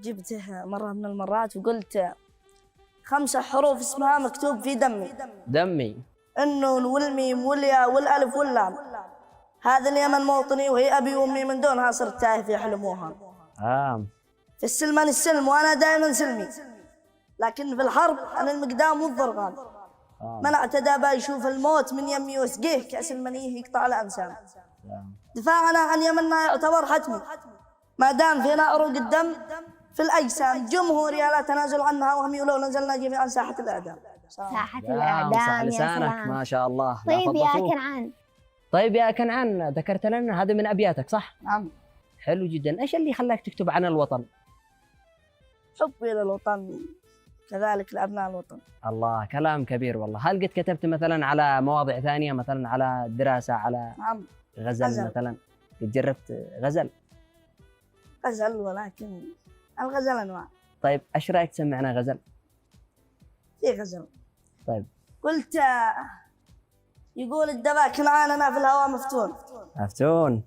جبته مرة من المرات وقلت 5 حروف اسمها مكتوب في دمي. النون والميم والياء والألف واللام. هذا اليمن موطني وهي أبي وأمي، من دونها صرت تايه في حلموها. في السلم أنا السلم وأنا دائما سلمي، لكن في الحرب أنا المقدام والضرغام. من اعتدى با يشوف الموت من يمي وسقيه، كأس المنيه يقطع الأنسام. دفاعنا عن يمننا يعتبر حتمي، ما دام فينا عروق الدم في الأجسام. جمهورية لا تنازل عنها، وهم لو نزلنا جميعا ساحة الإعدام. ساحة الإعدام. يا سلام ما شاء الله. طيب يا كنعان ذكرت لنا هذا من أبياتك صح؟ نعم. حلو جدا. إيش اللي خلاك تكتب عن الوطن؟ حبي للوطن، كذلك لأبناء الوطن. الله، كلام كبير والله. هل قد كتبت مثلا على مواضيع ثانية، مثلا على دراسة، على نعم. غزل مثلا؟ قد جربت غزل؟ غزل، ولكن الغزل أنواع. طيب ايش رايك تسمعنا غزل؟ في غزل. طيب. قلت يقول الدبا كنعاننا في الهواء مفتون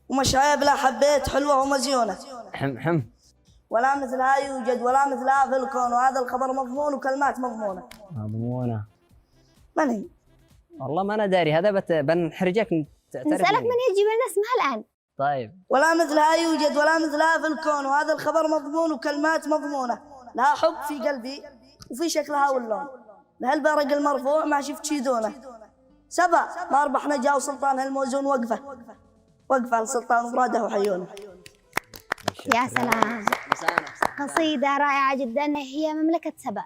ومشايب لا حبيت حلوة ومزيونة حم ولا مثلها يوجد ولا مثلها في الكون، وهذا الخبر مضمون وكلمات مضمونة. من هي؟ والله ما أنا داري، هذا بنحرجك. نسألك من هي، تجيب لنا اسمها الآن. طيب. ولا مثلها يوجد ولا مثلها في الكون، وهذا الخبر مضمون وكلمات مضمونة. لها حب في قلبي وفي شكلها واللون، لها البرق المرفوع ما شفت شي دونه. سبا ما ربحنا جاو سلطان هالموزون وقفة لسلطان مراده وحيونه. يا سلام، قصيدة رائعة جدا. هي مملكة سبا،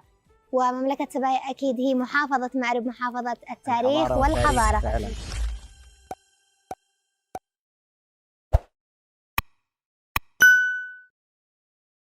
ومملكة سبا أكيد هي محافظة مأرب، محافظة التاريخ والحضارة.